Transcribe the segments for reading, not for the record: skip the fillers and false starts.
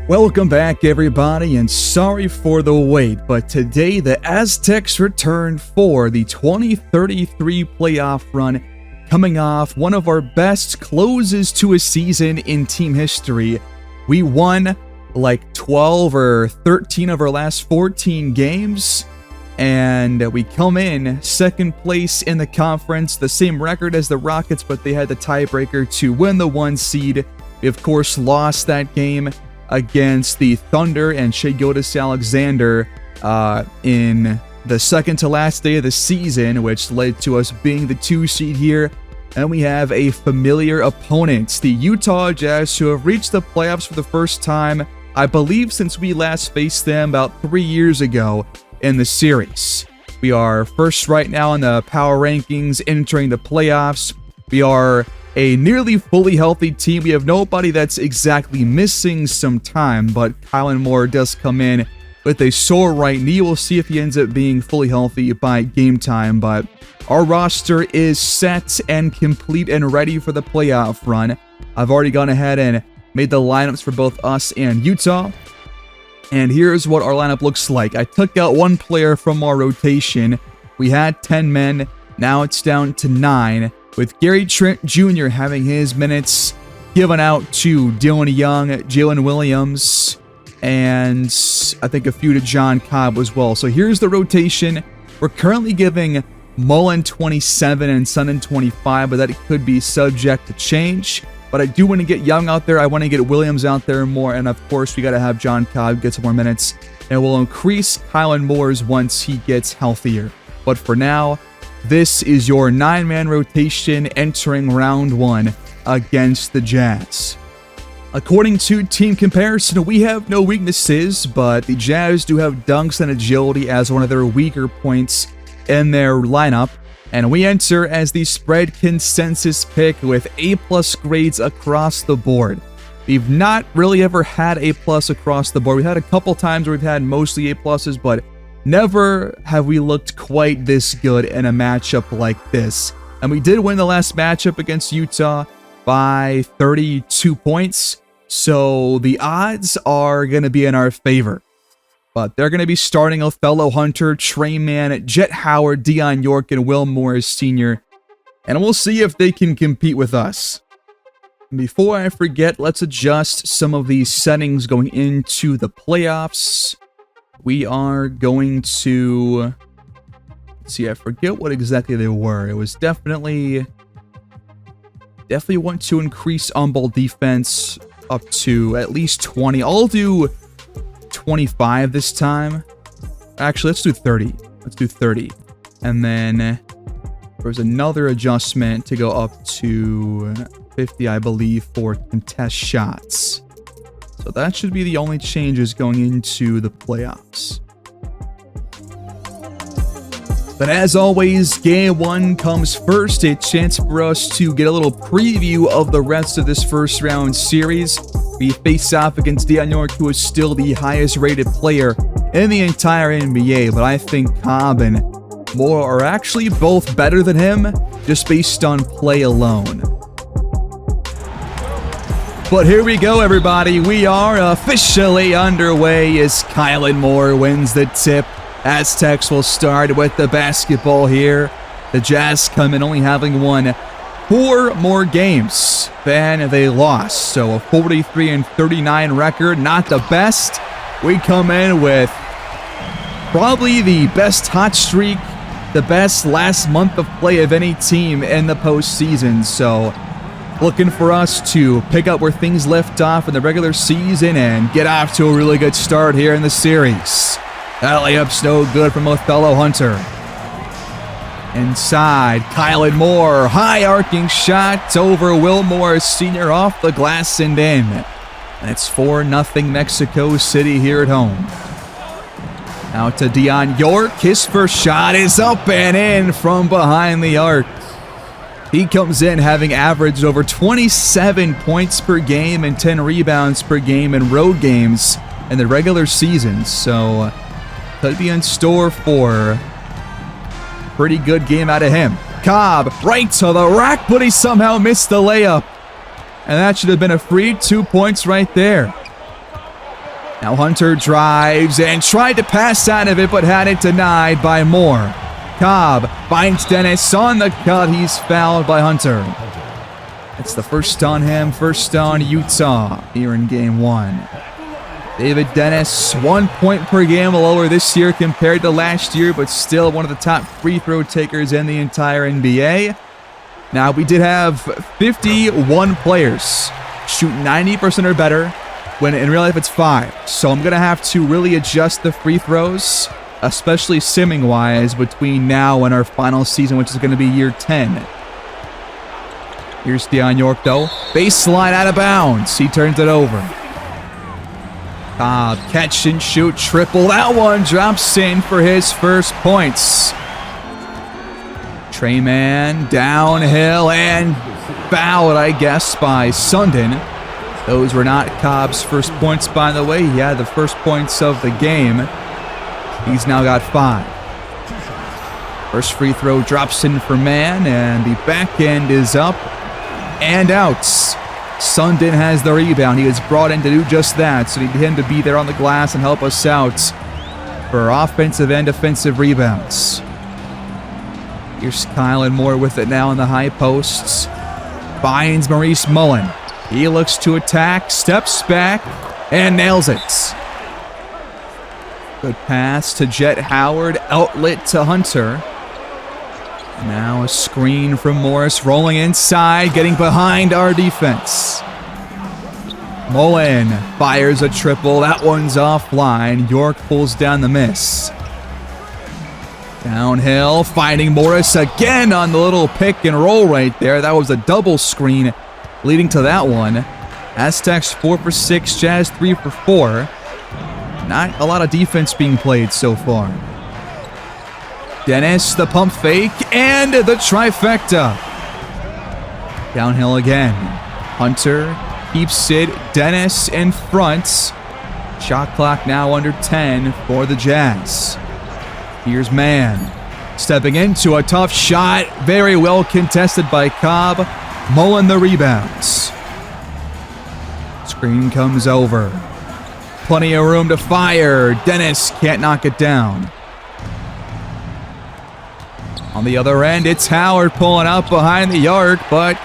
Welcome back, everybody, and sorry for the wait, but today the Aztecs return for the 2033 playoff run, coming off one of our best closes to a season in team history. We won like 12 or 13 of our last 14 games, and we come in second place in the conference, the same record as the Rockets, but they had the tiebreaker to win the 1 seed. We, of course, lost that game against the Thunder and Shai Gilgeous-Alexander in the second to last day of the season, which led to us being the 2 seed here. And we have a familiar opponent, the Utah Jazz, who have reached the playoffs for the first time, I believe, since we last faced them about 3 years ago in the series. We are first right now in the power rankings entering the playoffs. We are a nearly fully healthy team. We have nobody that's exactly missing some time, but Kylan Moore does come in with a sore right knee. We'll see if he ends up being fully healthy by game time, but our roster is set and complete and ready for the playoff run. I've already gone ahead and made the lineups for both us and Utah, and here's what our lineup looks like. I took out 1 player from our rotation. We had 10 men, now it's down to 9. With Gary Trent Jr. having his minutes given out to Dylan Young, Jalen Williams, and I think a few to John Cobb as well. So here's the rotation. We're currently giving Mullen 27 and Sundin 25, but that could be subject to change. But I do want to get Young out there. I want to get Williams out there more. And of course, we got to have John Cobb get some more minutes. And we'll increase Kylan Moore's once he gets healthier. But for now, this is your 9-man rotation entering round 1 against the Jazz. According to Team Comparison, we have no weaknesses, but the Jazz do have dunks and agility as one of their weaker points in their lineup. And we enter as the spread consensus pick with A+ grades across the board. We've not really ever had A+ across the board. We've had a couple times where we've had mostly A+, but never have we looked quite this good in a matchup like this. And we did win the last matchup against Utah by 32 points. So the odds are going to be in our favor. But they're going to be starting Othello Hunter, Trey Mann, Jet Howard, Deion York, and Will Morris Sr. And we'll see if they can compete with us. Before I forget, let's adjust some of these settings going into the playoffs. We are going to, let's see, I forget what exactly they were. It was definitely want to increase on-ball defense up to at least 20. I'll do 25 this time. Actually, let's do 30. Let's do 30. And then there's another adjustment to go up to 50, I believe, for contest shots. So that should be the only changes going into the playoffs. But as always, game 1 comes first. A chance for us to get a little preview of the rest of this first round series. We face off against Deion York, who is still the highest rated player in the entire NBA. But I think Cobb and Moore are actually both better than him, just based on play alone. But here we go, everybody. We are officially underway as Kylan Moore wins the tip. Aztecs will start with the basketball here. The Jazz come in only having won 4 more games than they lost. So a 43-39 record, not the best. We come in with probably the best hot streak, the best last month of play of any team in the postseason. So looking for us to pick up where things left off in the regular season and get off to a really good start here in the series. That layup's no good from Othello Hunter. Inside, Kylan Moore, high arcing shot over Will Morris Sr. off the glass and in. And it's 4-0 Mexico City here at home. Now to Deion York, his first shot is up and in from behind the arc. He comes in having averaged over 27 points per game and 10 rebounds per game in road games in the regular season. So could be in store for a pretty good game out of him. Cobb right to the rack, but he somehow missed the layup. And that should have been a free 2 points right there. Now Hunter drives and tried to pass out of it, but had it denied by Moore. Cobb finds Dennis on the cut. He's fouled by Hunter. It's the first on him, first on Utah here in game 1. David Dennis, 1 point per game lower this year compared to last year, but still one of the top free throw takers in the entire NBA. Now, we did have 51 players shoot 90% or better, when in real life it's 5. So I'm going to have to really adjust the free throws, especially simming-wise, between now and our final season, which is going to be year 10. Here's Deion York, though. Baseline out of bounds. He turns it over. Cobb, catch and shoot, triple. That one drops in for his first points. Trey Mann downhill and fouled, I guess, by Sundin. Those were not Cobb's first points, by the way. He had the first points of the game. He's now got 5. First free throw drops in for Mann, and the back end is up and out. Sundin has the rebound. He was brought in to do just that, so we need him to be there on the glass and help us out for offensive and defensive rebounds. Here's Kylan Moore with it now in the high posts. Finds Maurice Mullen. He looks to attack, steps back, and nails it. Good pass to Jet Howard, outlet to Hunter. Now a screen from Morris, rolling inside, getting behind our defense. Mullen fires a triple. That one's offline. York pulls down the miss. Downhill, finding Morris again on the little pick and roll right there. That was a double screen leading to that one. Aztecs 4 for 6, Jazz 3 for 4. Not a lot of defense being played so far. Dennis, the pump fake, and the trifecta. Downhill again. Hunter keeps it. Dennis in front. Shot clock now under 10 for the Jazz. Here's Mann. Stepping into a tough shot. Very well contested by Cobb. Mullen the rebounds. Screen comes over. Plenty of room to fire. Dennis can't knock it down. On the other end, it's Howard pulling up behind the arc, but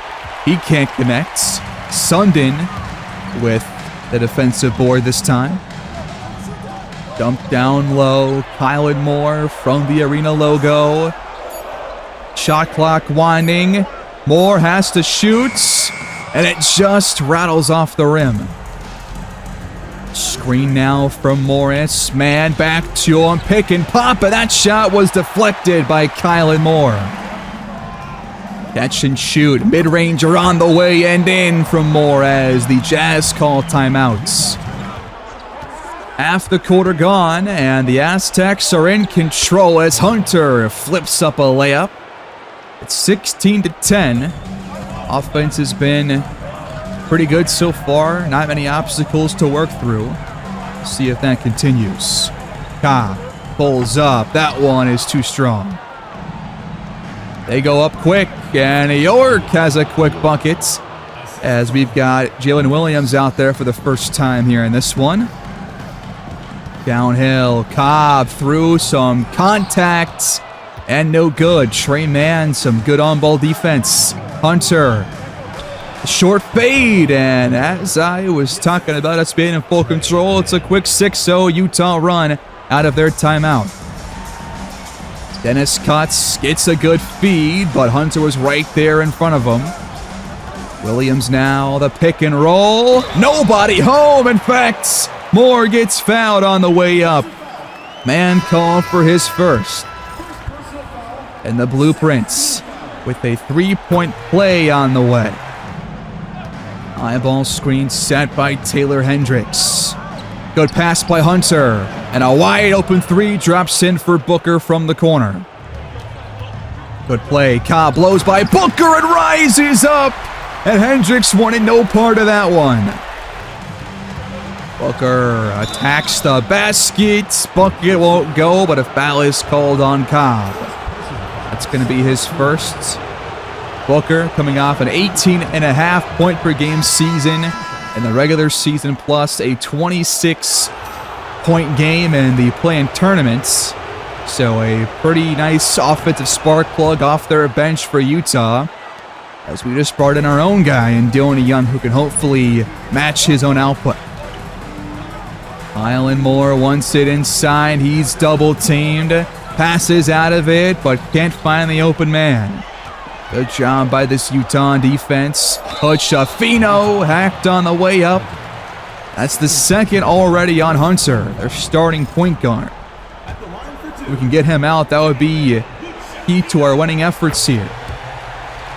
he can't connect. Sundin with the defensive board this time. Dumped down low. Kylan Moore from the arena logo. Shot clock winding. Moore has to shoot, and it just rattles off the rim. Screen now from Morris. Man back to him. Pick and pop, and that shot was deflected by Kylan Moore. Catch and shoot. Mid-ranger on the way and in from Moore as the Jazz call timeouts. Half the quarter gone, and the Aztecs are in control as Hunter flips up a layup. It's 16-10. Offense has been pretty good so far. Not many obstacles to work through. See if that continues. Cobb pulls up. That one is too strong. They go up quick, and York has a quick bucket as we've got Jalen Williams out there for the first time here in this one. Downhill, Cobb through some contacts, and no good. Trey Mann, some good on-ball defense. Hunter, short fade, and as I was talking about us being in full control, it's a quick 6-0 Utah run out of their timeout. Dennis cuts, gets a good feed, but Hunter was right there in front of him. Williams now, the pick and roll. Nobody home, in fact. Moore gets fouled on the way up. Man called for his first. And the Blueprints with a three-point play on the way. Eyeball screen set by Taylor Hendricks. Good pass by Hunter. And a wide open three drops in for Booker from the corner. Good play. Cobb blows by Booker and rises up. And Hendricks wanted no part of that one. Booker attacks the basket. Bucket won't go, but a foul is called on Cobb. That's going to be his first. Booker coming off an 18.5 point per game season in the regular season, plus a 26 point game in the play-in tournaments. So a pretty nice offensive spark plug off their bench for Utah, as we just brought in our own guy in Dylan Young, who can hopefully match his own output. Kylan Moore wants it inside. He's double-teamed. Passes out of it, but can't find the open man. Good job by this Utah defense. Hood-Schifino hacked on the way up. That's the second already on Hunter, their starting point guard. If we can get him out, that would be key to our winning efforts here.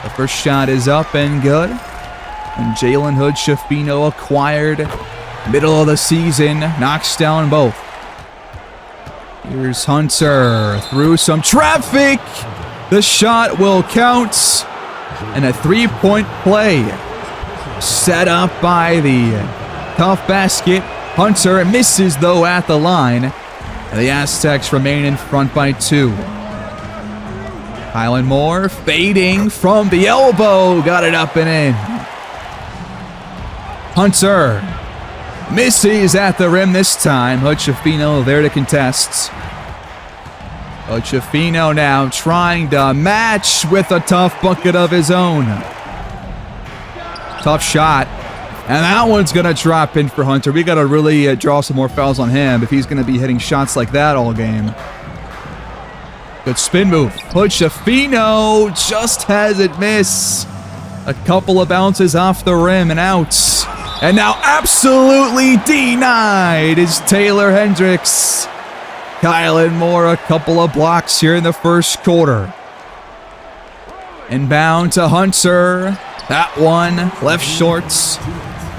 The first shot is up and good. And Jalen Hood-Schifino acquired middle of the season, knocks down both. Here's Hunter through some traffic. The shot will count. And a three-point play set up by the tough basket. Hunter misses, though, at the line. And the Aztecs remain in front by 2. Kylan Moore fading from the elbow. Got it up and in. Hunter misses at the rim this time. Hood-Schifino there to contest. Hood-Schifino now trying to match with a tough bucket of his own. Tough shot. And that one's going to drop in for Hunter. We got to really draw some more fouls on him if he's going to be hitting shots like that all game. Good spin move. Hood-Schifino just has it miss. A couple of bounces off the rim and out. And now absolutely denied is Taylor Hendricks. Kylan Moore a couple of blocks here in the first quarter. Inbound to Hunter. That one left shorts.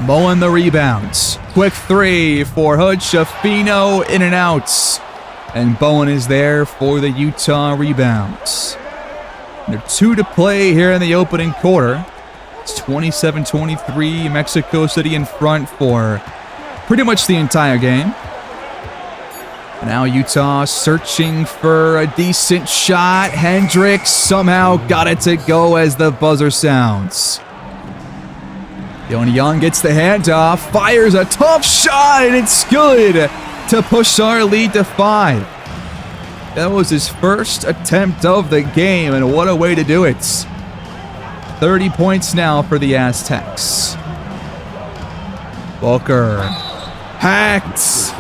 Mowing the rebounds. Quick three for Hood-Schifino, in and out. And Bowen is there for the Utah rebounds. Under 2 to play here in the opening quarter. It's 27-23, Mexico City in front for pretty much the entire game. Now Utah searching for a decent shot. Hendricks somehow got it to go as the buzzer sounds. Dylan Young gets the handoff, fires a tough shot, and it's good to push our lead to 5. That was his first attempt of the game, and what a way to do it. 30 points now for the Aztecs. Booker hacked.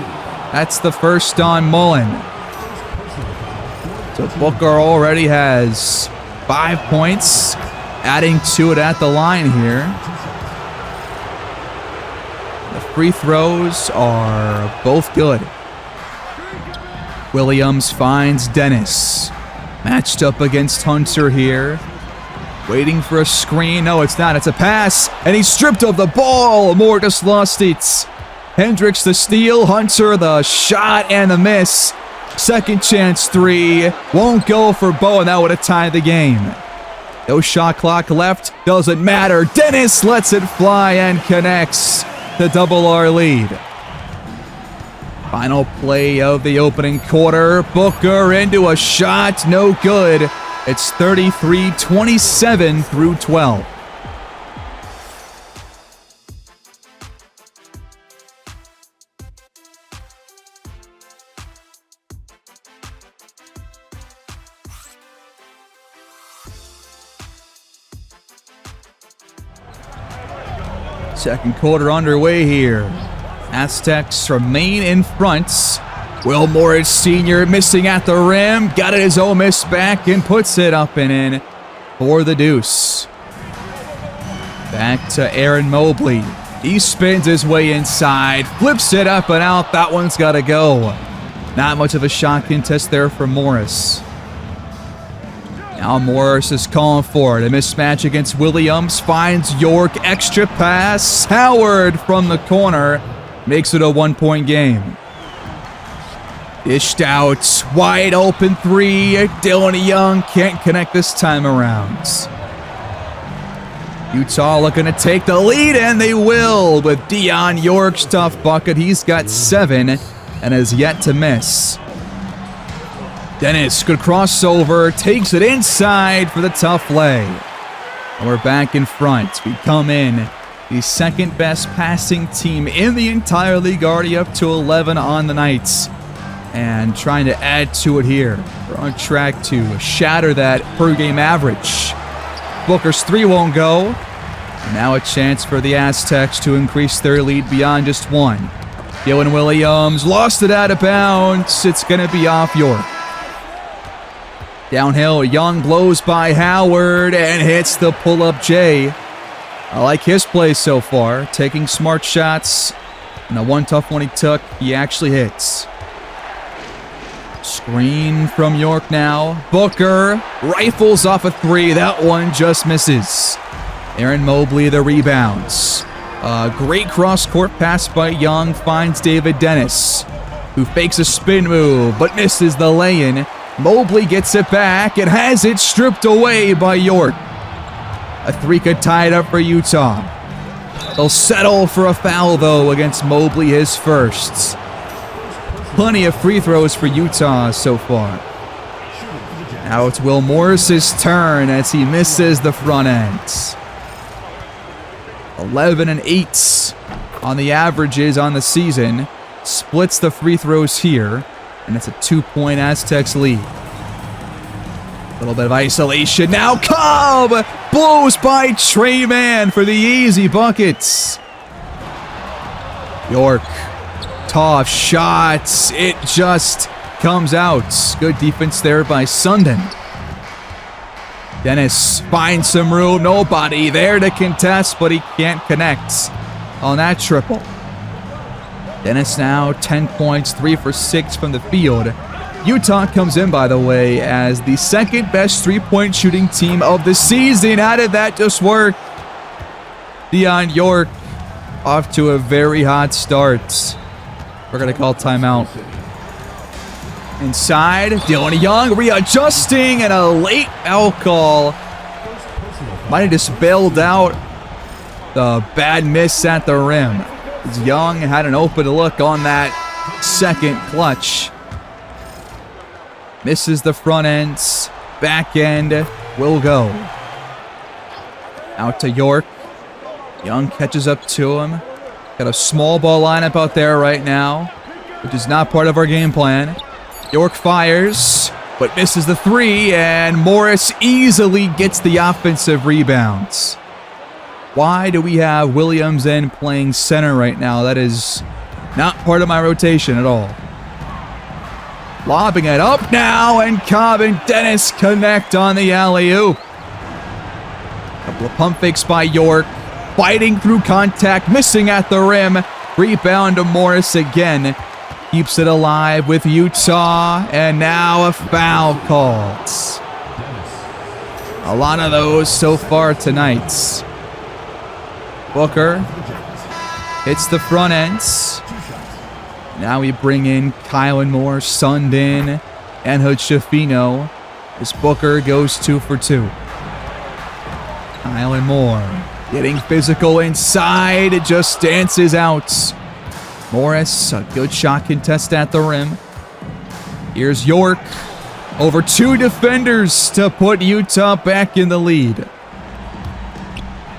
That's the first on Mullen. So Booker already has 5 points, adding to it at the line here. The free throws are both good. Williams finds Dennis. Matched up against Hunter here. Waiting for a screen. No, it's not. It's a pass. And he's stripped of the ball. Moore just lost it. Hendricks the steal. Hunter the shot and the miss. Second chance three. Won't go for Bowen. That would have tied the game. No shot clock left. Doesn't matter. Dennis lets it fly and connects to double our lead. Final play of the opening quarter. Booker into a shot. No good. It's 33-27 through 12. Second quarter underway here. Aztecs remain in front. Will Morris Sr. missing at the rim. Got it his own miss back and puts it up and in for the deuce. Back to Aaron Mobley. He spins his way inside. Flips it up and out. That one's got to go. Not much of a shot contest there for Morris. Now Morris is calling for it. A mismatch against Williams. Finds York. Extra pass. Howard from the corner. Makes it a 1-point game. Dished out. Wide open three. Dylan Young can't connect this time around. Utah looking to take the lead, and they will with Dion York's tough bucket. He's got 7 and has yet to miss. Dennis, good crossover, takes it inside for the tough lay. And we're back in front. We come in the second best passing team in the entire league, already up to 11 on the night. And trying to add to it here. We're on track to shatter that per-game average. Booker's three won't go. And now a chance for the Aztecs to increase their lead beyond just one. Dylan Williams lost it out of bounds. It's going to be off York. Downhill, Young blows by Howard and hits the pull-up J. I like his play so far, taking smart shots. And the one tough one he took, he actually hits. Screen from York now. Booker rifles off a three. That one just misses. Aaron Mobley the rebounds. Great cross-court pass by Young finds David Dennis, who fakes a spin move but misses the lay-in. Mobley gets it back and has it stripped away by York. A three could tie it up for Utah. They'll settle for a foul, though, against Mobley, his first. Plenty of free throws for Utah so far. Now it's Will Morris's turn as he misses the front end. 11 and 8 on the averages on the season. Splits the free throws here, and it's a 2-point Aztecs lead. A little bit of isolation. Now Cobb blows by Trey Mann for the easy buckets. York. Tough shots. It just comes out. Good defense there by Sundin. Dennis finds some room. Nobody there to contest, but he can't connect on that triple. Dennis now 10 points, 3 for 6 from the field. Utah comes in, by the way, as the second best three-point shooting team of the season. How did that just work? Deion York off to a very hot start. We're going to call timeout. Inside, Dylan Young readjusting and a late foul call. Might have just bailed out the bad miss at the rim. Young had an open look on that second clutch. Misses the front end. Back end will go. Out to York. Young catches up to him. Got a small ball lineup out there right now, which is not part of our game plan. York fires, but misses the three, and Morris easily gets the offensive rebounds. Why do we have Williams in playing center right now? That is not part of my rotation at all. Lobbing it up now, and Cobb and Dennis connect on the alley-oop. Couple of pump fakes by York. Fighting through contact, missing at the rim. Rebound to Morris again. Keeps it alive with Utah, and now a foul called. A lot of those so far tonight. Booker hits the front ends. Now we bring in Kylan Moore, Sundin, and Hood-Schifino as Booker goes 2 for 2. Kylan Moore getting physical inside, it just dances out. Morris, a good shot contest at the rim. Here's York, over 2 defenders to put Utah back in the lead.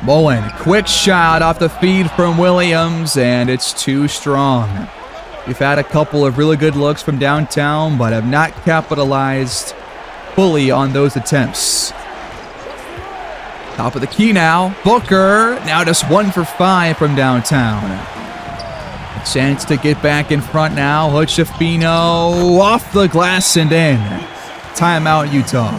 Mullen, quick shot off the feed from Williams, and it's too strong. We've had a couple of really good looks from downtown, but have not capitalized fully on those attempts. Top of the key now. Booker, now just 1 for 5 from downtown. A chance to get back in front now. Hood-Schifino off the glass and in. Timeout, Utah.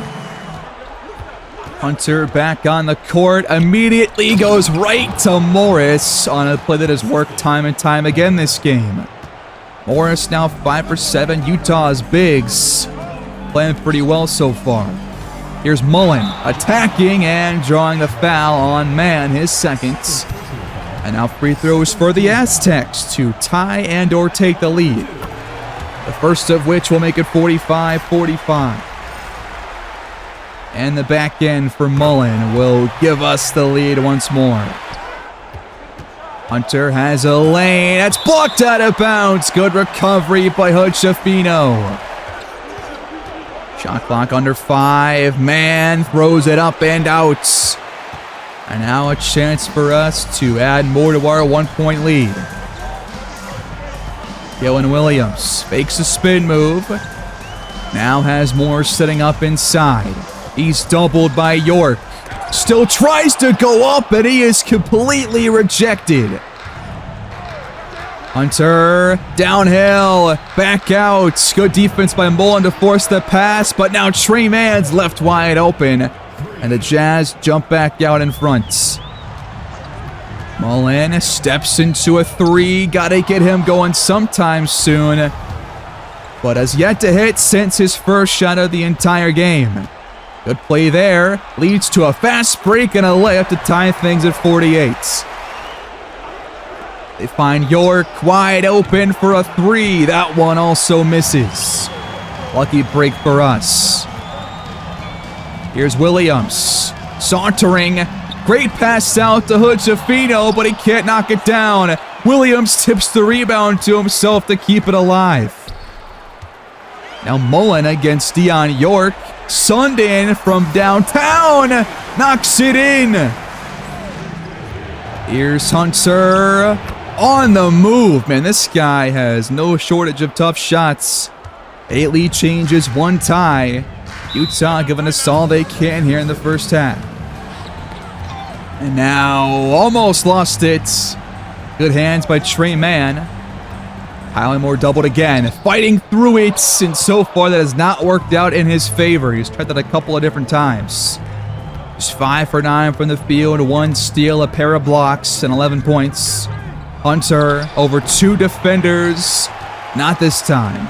Hunter back on the court. Immediately goes right to Morris on a play that has worked time and time again this game. Morris now 5 for 7. Utah's bigs playing pretty well so far. Here's Mullen attacking and drawing the foul on Mann, his second. And now free throws for the Aztecs to tie and or take the lead. The first of which will make it 45-45. And the back end for Mullen will give us the lead once more. Hunter has a lane. That's blocked out of bounds. Good recovery by Hood-Schifino. Shot clock under 5. Mann throws it up and out. And now a chance for us to add more to our 1-point lead. Gillen Williams fakes a spin move. Now has Moore setting up inside. He's doubled by York. Still tries to go up, and he is completely rejected. Hunter, downhill, back out. Good defense by Mullen to force the pass, but now Trey Mann's left wide open, and the Jazz jump back out in front. Mullen steps into a three. Gotta get him going sometime soon, but has yet to hit since his first shot of the entire game. Good play there. Leads to a fast break and a layup to tie things at 48. They find York wide open for a three. That one also misses. Lucky break for us. Here's Williams. Sauntering. Great pass out to Hood-Schifino, but he can't knock it down. Williams tips the rebound to himself to keep it alive. Now Mullen against Deion York. Sunned in from downtown. Knocks it in. Here's Hunter. On the move, man. This guy has no shortage of tough shots. 8 lead changes, 1 tie. Utah giving us all they can here in the first half. And now almost lost it. Good hands by Trey Mann. Kylan Moore doubled again, fighting through it, and so far that has not worked out in his favor. He's tried that a couple of different times. He's 5 for 9 from the field, 1 steal, a pair of blocks, and 11 points. Hunter over 2 defenders. Not this time.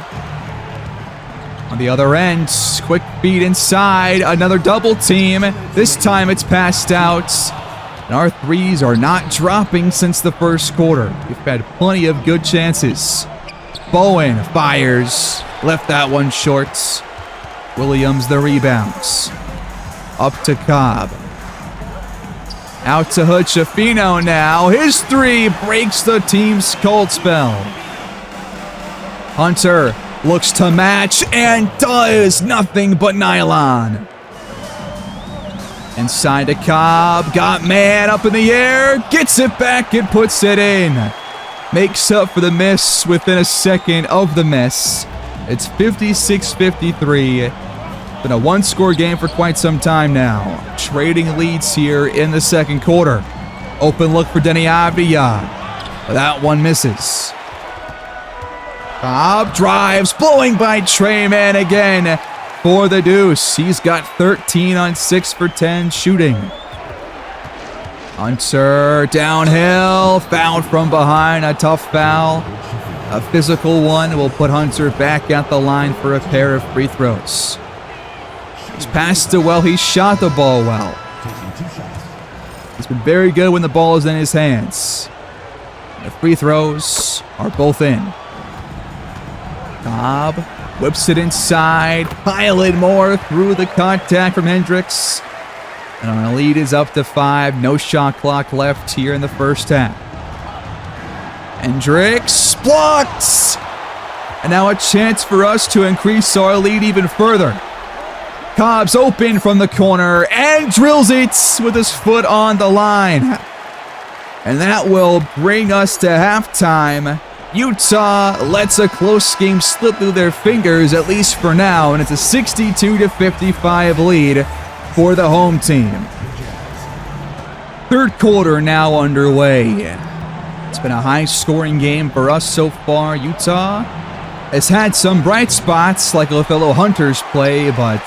On the other end, quick feed inside. Another double team. This time it's passed out. And our threes are not dropping since the first quarter. We've had plenty of good chances. Bowen fires. Left that one short. Williams the rebounds. Up to Cobb. Out to Hood-Schifino now. His three breaks the team's cold spell. Hunter looks to match and does nothing but nylon. Inside to Cobb. Got man up in the air. Gets it back and puts it in. Makes up for the miss within a second of the miss. It's 56-53. Been a 1-score game for quite some time now. Trading leads here in the second quarter. Open look for Denny Avdia. But that one misses. Cobb drives, blowing by Trey Mann again for the deuce. He's got 13 on 6 for 10 shooting. Hunter downhill, fouled from behind, a tough foul. A physical one will put Hunter back at the line for a pair of free throws. He's passed it well. He shot the ball well. He's been very good when the ball is in his hands. The free throws are both in. Cobb whips it inside. Kylan Moore through the contact from Hendricks. And our lead is up to 5. No shot clock left here in the first half. Hendricks blocks. And now a chance for us to increase our lead even further. Cobb's open from the corner and drills it with his foot on the line. And that will bring us to halftime. Utah lets a close game slip through their fingers, at least for now, and it's a 62-55 lead for the home team. Third quarter now underway. It's been a high-scoring game for us so far. Utah has had some bright spots, like Othello Hunter's play, but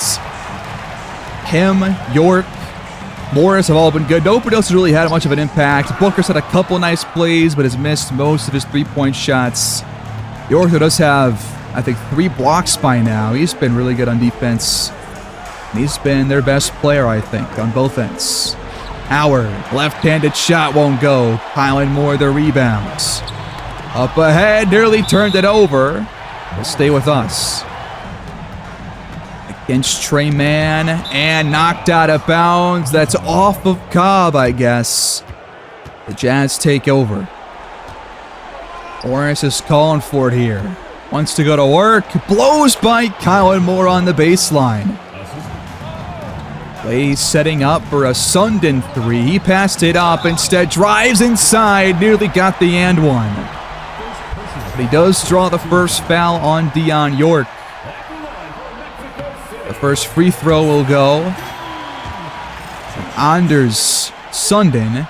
him, York, Morris have all been good. Nobody else has really had much of an impact. Booker's had a couple nice plays, but has missed most of his three-point shots. York does have, I think, 3 blocks by now. He's been really good on defense. And he's been their best player, I think, on both ends. Howard, left-handed shot won't go. Kylan Moore the rebounds. Up ahead, nearly turned it over. Will stay with us. Against Trey Mann, and knocked out of bounds. That's off of Cobb, I guess. The Jazz take over. Morris is calling for it here. Wants to go to work. Blows by Kylan Moore on the baseline. Play setting up for a Sundin 3. He passed it up, instead drives inside, nearly got the and one. But he does draw the first foul on Dion York. The first free throw will go. Anders Sundin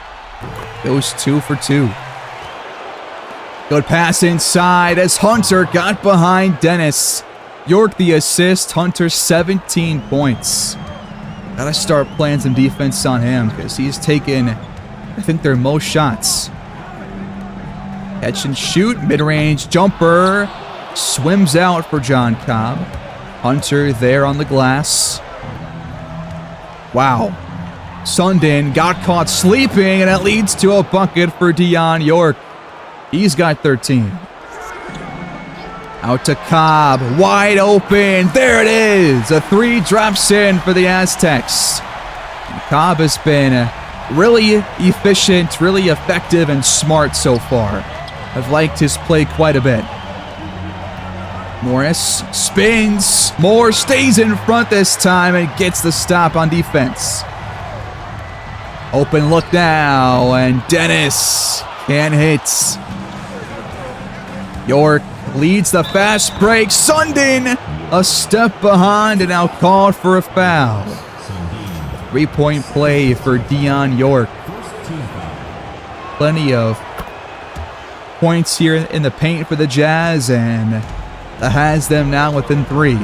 goes 2 for 2. Good pass inside as Hunter got behind Dennis. York the assist, Hunter 17 points. Gotta start playing some defense on him because he's taken, I think, their most shots. Catch and shoot, mid-range jumper. Swims out for John Cobb. Hunter there on the glass. Wow. Sundin got caught sleeping, and that leads to a bucket for Dion York. He's got 13. Out to Cobb, wide open. There it is. A 3 drops in for the Aztecs. And Cobb has been really efficient, really effective, and smart so far. I've liked his play quite a bit. Morris spins. Moore stays in front this time and gets the stop on defense. Open look now, and Dennis can't hit. York leads the fast break. Sundin a step behind and now called for a foul. 3-point play for Dion York. Plenty of points here in the paint for the Jazz, and that has them now within 3.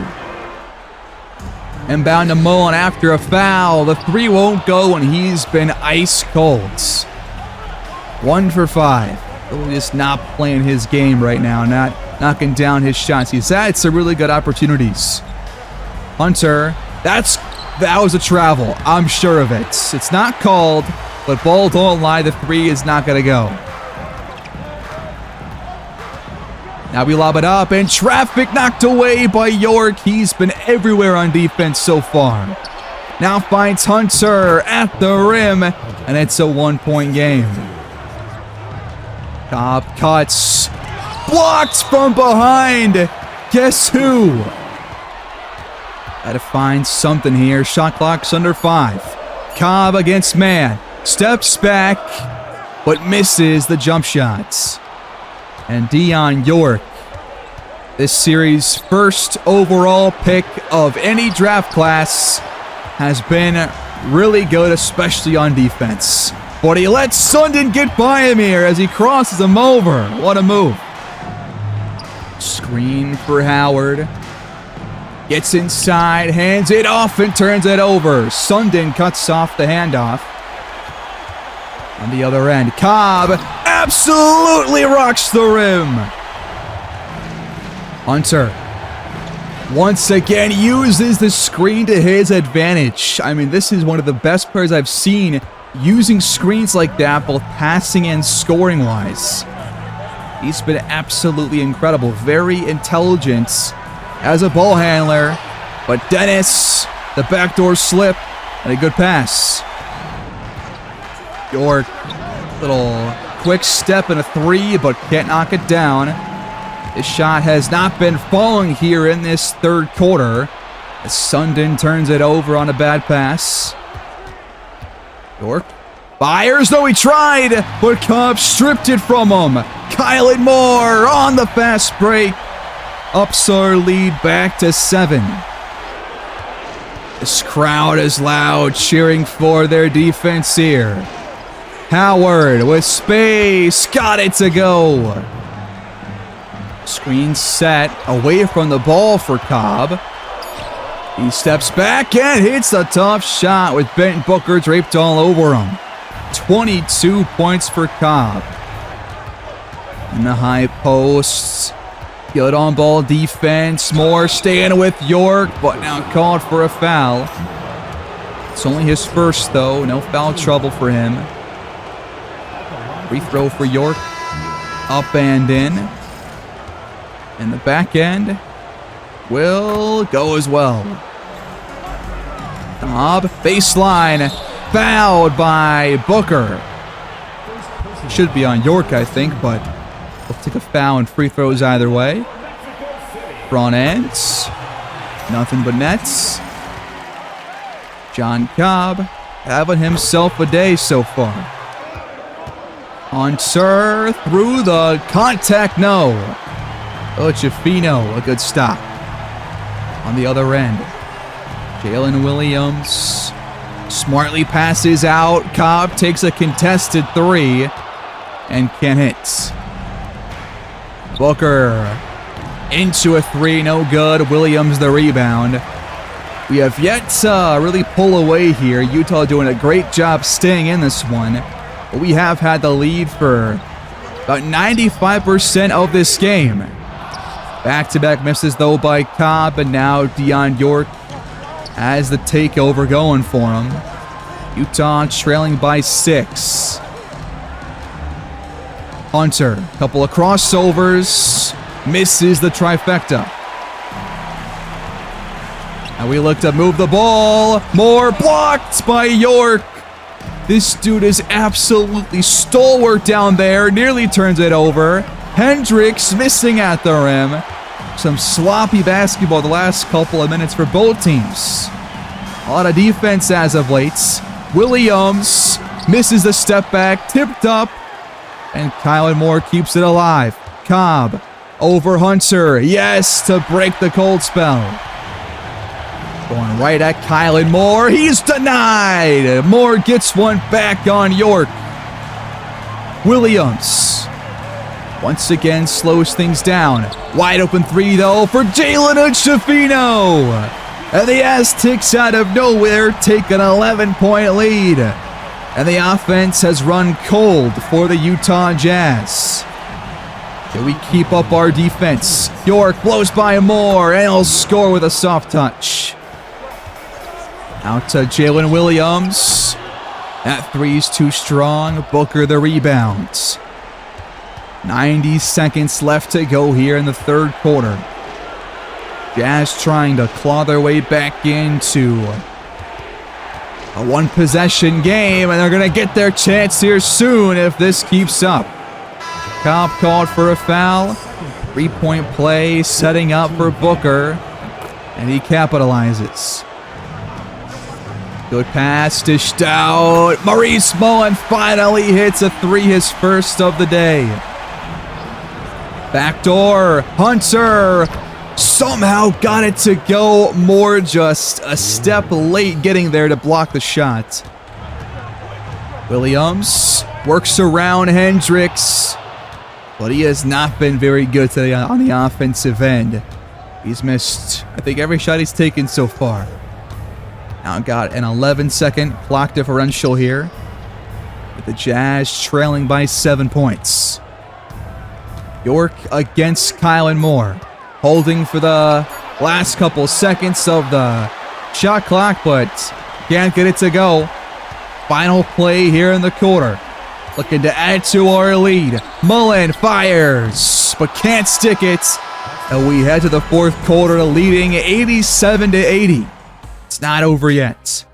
Inbound to Mullen after a foul. The 3 won't go, and he's been ice cold. 1 for 5. Really just not playing his game right now, not knocking down his shots. He's had some really good opportunities. Hunter, that was a travel. I'm sure of it. It's not called, but ball don't lie. The 3 is not going to go. Now we lob it up, and traffic knocked away by York. He's been everywhere on defense so far. Now finds Hunter at the rim, and it's a 1-point game. Cobb cuts. Blocked from behind. Guess who? Gotta find something here. Shot clock's under 5. Cobb against man. Steps back, but misses the jump shots. And Dion York, this series' first overall pick of any draft class, has been really good, especially on defense. But he lets Sundin get by him here as he crosses him over. What a move. Screen for Howard. Gets inside, hands it off, and turns it over. Sundin cuts off the handoff. On the other end, Cobb absolutely rocks the rim. Hunter once again uses the screen to his advantage. I mean, this is one of the best players I've seen using screens like that, both passing and scoring-wise. He's been absolutely incredible. Very intelligent as a ball handler. But Dennis, the backdoor slip, and a good pass. York, little quick step and a 3, but can't knock it down. This shot has not been falling here in this third quarter, as Sundin turns it over on a bad pass. York fires, though he tried, but Cobb stripped it from him. Kylan Moore on the fast break. Ups our lead back to 7. This crowd is loud, cheering for their defense here. Howard with space, got it to go. Screen set away from the ball for Cobb. He steps back and hits a tough shot with Benton Booker draped all over him. 22 points for Cobb. In the high posts. Good on-ball defense. Moore staying with York, but now called for a foul. It's only his first, though. No foul trouble for him. Free throw for York. Up and in. And the back end will go as well. Cobb, baseline, fouled by Booker. Should be on York, I think, but we'll take a foul and free throws either way. Front ends, nothing but nets. John Cobb having himself a day so far. Hunter through the contact, no. Ochefino, a good stop. On the other end, Jalen Williams smartly passes out. Cobb takes a contested three and can't hit. Booker into a three, no good. Williams the rebound. We have yet to really pull away here. Utah doing a great job staying in this one. But we have had the lead for about 95% of this game. Back-to-back misses though by Cobb, and now Deion York has the takeover going for him. Utah trailing by 6. Hunter, couple of crossovers, misses the trifecta. And we look to move the ball. More blocked by York. This dude is absolutely stalwart down there. Nearly turns it over. Hendricks missing at the rim. Some sloppy basketball the last couple of minutes for both teams. A lot of defense as of late. Williams misses the step back. Tipped up. And Kylan Moore keeps it alive. Cobb over Hunter. Yes, to break the cold spell. Going right at Kylan Moore. He's denied. Moore gets one back on York. Williams once again slows things down. Wide open three, though, for Jalen Ochefino. And the Aztecs out of nowhere take an 11-point lead. And the offense has run cold for the Utah Jazz. Can we keep up our defense? York blows by Moore, and he'll score with a soft touch. Out to Jalen Williams. That three's too strong. Booker the rebound. 90 seconds left to go here in the third quarter. Jazz trying to claw their way back into a one-possession game, and they're going to get their chance here soon if this keeps up. Cobb called for a foul. 3-point play setting up for Booker, and he capitalizes. Good pass, dished out. Maurice Mullen finally hits a three, his first of the day. Backdoor, Hunter somehow got it to go. Moore just a step late getting there to block the shot. Williams works around Hendricks, but he has not been very good today on the offensive end. He's missed, I think, every shot he's taken so far. Now got an 11-second clock differential here, with the Jazz trailing by 7 points. York against Kylan Moore, holding for the last couple seconds of the shot clock, but can't get it to go. Final play here in the quarter. Looking to add to our lead. Mullen fires, but can't stick it. And we head to the fourth quarter, leading 87-80. It's not over yet.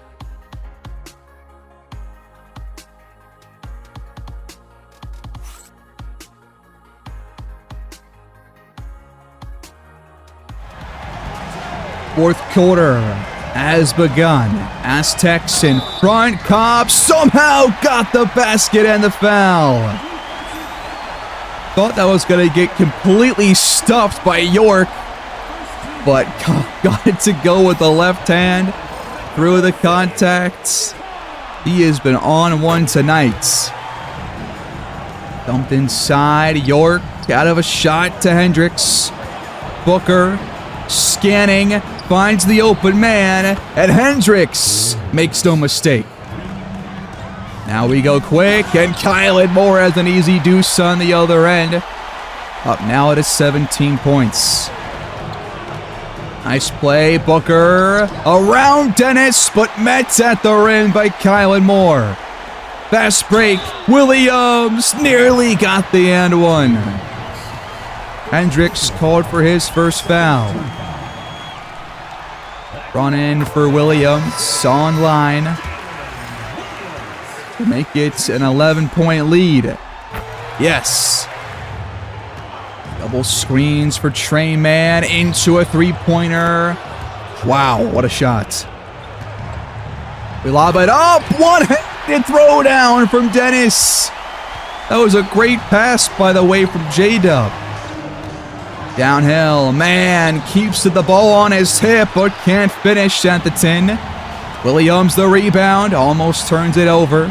Fourth quarter has begun. Aztecs in front. Cobb somehow got the basket and the foul. Thought that was going to get completely stuffed by York, but got it to go with the left hand through the contacts. He has been on one tonight. Dumped inside. York out of a shot to Hendricks. Booker scanning, finds the open man, and Hendricks makes no mistake. Now we go quick, and Kylan Moore has an easy deuce on the other end. Up now it is 17 points. Nice play, Booker around Dennis, but met at the rim by Kylan Moore. Fast break, Williams nearly got the and one. Hendricks called for his first foul. Run in for Williams on line to make it an 11-point lead. Yes. Double screens for Trey Mann into a three-pointer. Wow, what a shot. We lob it up. One-handed throw down from Dennis. That was a great pass, by the way, from J-Dub. Downhill, man keeps the ball on his hip, but can't finish at the 10. Williams the rebound, almost turns it over.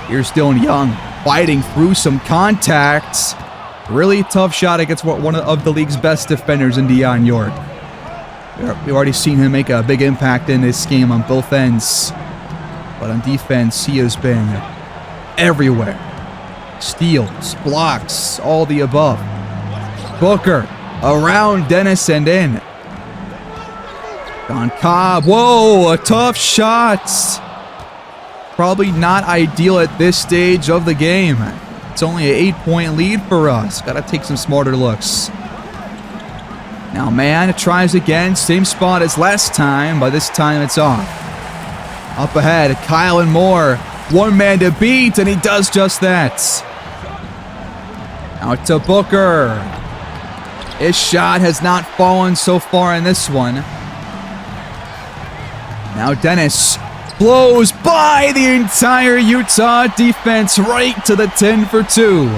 Here's Dylan Young fighting through some contacts. Really tough shot against one of the league's best defenders in Dion York. We've already seen him make a big impact in this game on both ends. But on defense, he has been everywhere. Steals, blocks, all the above. Booker around Dennis and in. Don Cobb, whoa, a tough shot. Probably not ideal at this stage of the game. It's only an 8-point lead for us. Gotta take some smarter looks. Now, man tries again, same spot as last time, but this time it's off. Up ahead, Kylan Moore, one man to beat, and he does just that. Out to Booker. His shot has not fallen so far in this one. Now Dennis blows by the entire Utah defense right to the 10 for 2.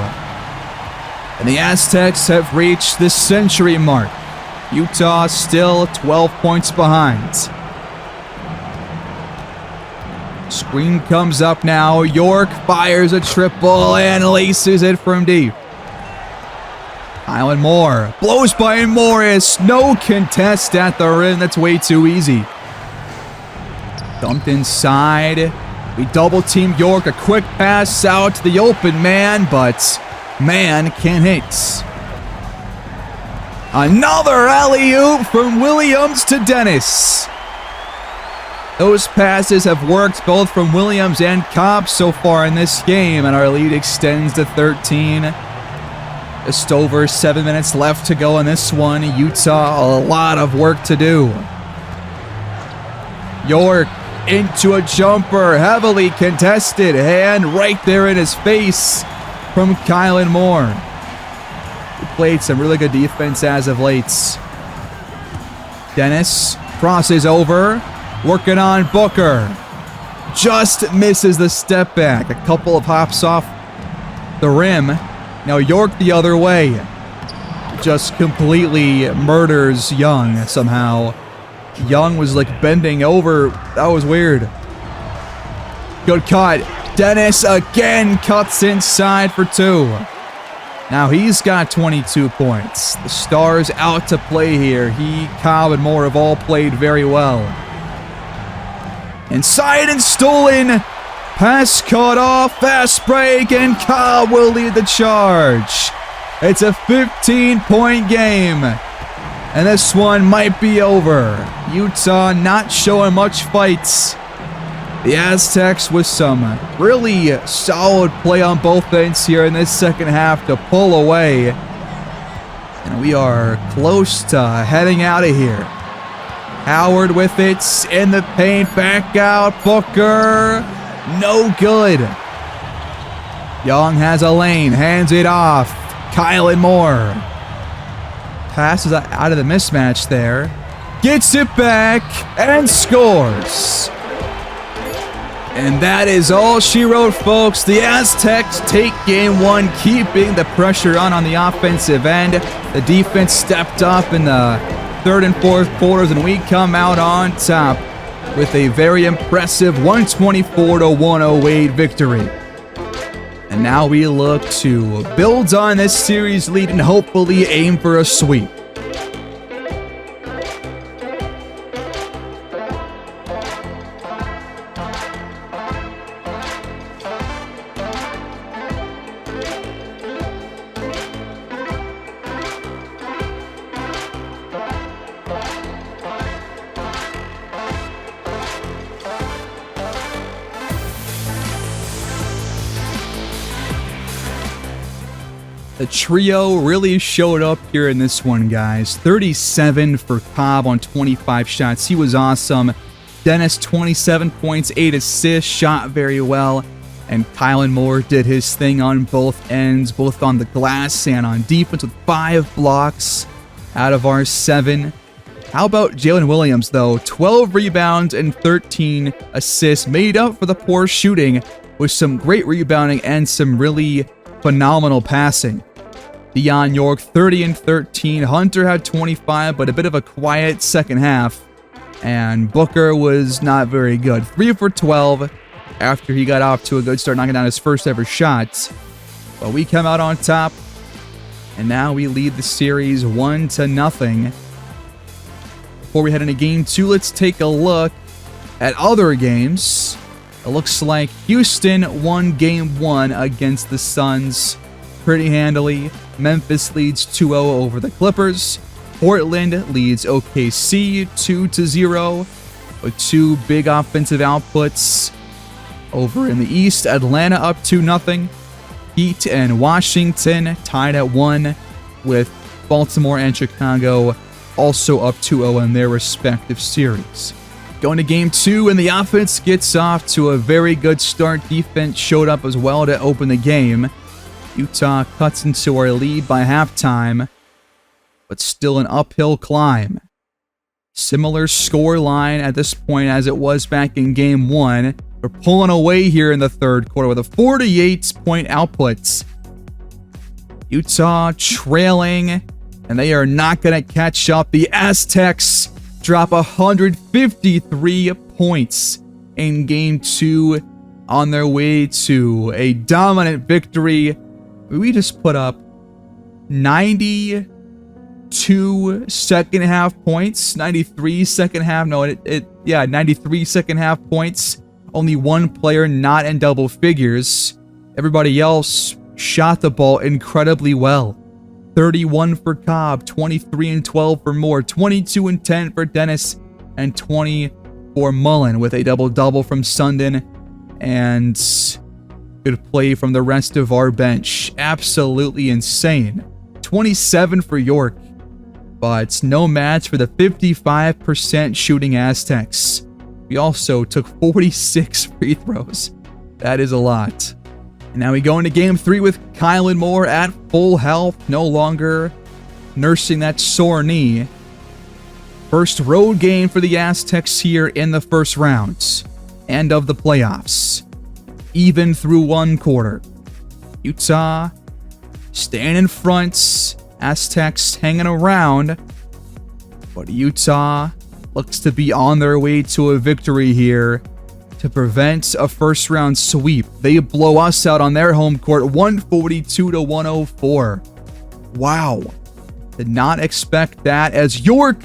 And the Aztecs have reached the century mark. Utah still 12 points behind. Screen comes up now. York fires a triple and laces it from deep. Kylan Moore blows by Morris. No contest at the rim. That's way too easy. Dumped inside. We double team York. A quick pass out to the open man, but man can't hit. Another alley-oop from Williams to Dennis. Those passes have worked both from Williams and Cobb so far in this game, and our lead extends to 13. Just over 7 minutes left to go in this one. Utah, a lot of work to do. York into a jumper, heavily contested, hand right there in his face from Kylan Moore. He played some really good defense as of late. Dennis crosses over, working on Booker. Just misses the step back. A couple of hops off the rim. Now York the other way. Just completely murders Young somehow. Young was like bending over. That was weird. Good cut. Dennis again cuts inside for 2. Now he's got 22 points. The Stars out to play here. He, Cobb, and Moore have all played very well. Inside and stolen. Pass caught off. Fast break, and Cobb will lead the charge. It's a 15-point game. And this one might be over. Utah not showing much fights. The Aztecs with some really solid play on both ends here in this second half to pull away. And we are close to heading out of here. Howard with it in the paint, back out. Booker, no good. Young has a lane, hands it off. Kylan Moore passes out of the mismatch there. Gets it back and scores. And that is all she wrote, folks. The Aztecs take game 1, keeping the pressure on the offensive end. The defense stepped up in the third and fourth quarters, and we come out on top with a very impressive 124-108 victory. And now we look to build on this series lead and hopefully aim for a sweep. The trio really showed up here in this one, guys. 37 for Cobb on 25 shots. He was awesome. Dennis, 27 points, 8 assists, shot very well. And Kylan Moore did his thing on both ends, both on the glass and on defense with 5 blocks out of our 7. How about Jalen Williams, though? 12 rebounds and 13 assists, made up for the poor shooting with some great rebounding and some really phenomenal passing. Deion York, 30 and 13. Hunter had 25, but a bit of a quiet second half. And Booker was not very good. 3 for 12 after he got off to a good start, knocking down his first ever shot. But we come out on top, and now we lead the series 1-0. Before we head into Game 2, let's take a look at other games. It looks like Houston won Game 1 against the Suns pretty handily. Memphis leads 2-0 over the Clippers. Portland leads OKC 2-0 with 2 big offensive outputs. Over in the East, Atlanta up 2-0. Heat and Washington tied at 1, with Baltimore and Chicago also up 2-0 in their respective series. Going to Game 2, and the offense gets off to a very good start. Defense showed up as well to open the game. Utah cuts into our lead by halftime, but still an uphill climb. Similar score line at this point as it was back in Game 1. We're pulling away here in the third quarter with a 48-point output. Utah trailing, and they are not going to catch up. The Aztecs drop 153 points in Game 2 on their way to a dominant victory. We just put up 92 second half points, 93 second half. No, 93 second half points. Only one player not in double figures. Everybody else shot the ball incredibly well. 31 for Cobb, 23 and 12 for Moore, 22 and 10 for Dennis, and 20 for Mullen with a double-double from Sundin and good play from the rest of our bench. Absolutely insane. 27 for York, but no match for the 55% shooting Aztecs. We also took 46 free throws. That is a lot. And now we go into Game 3 with Kylan Moore at full health, no longer nursing that sore knee. First road game for the Aztecs here in the first rounds and of the playoffs. Even through one quarter. Utah staying in front. Aztecs hanging around. But Utah looks to be on their way to a victory here to prevent a first round sweep. They blow us out on their home court 142-104. Wow. Did not expect that as York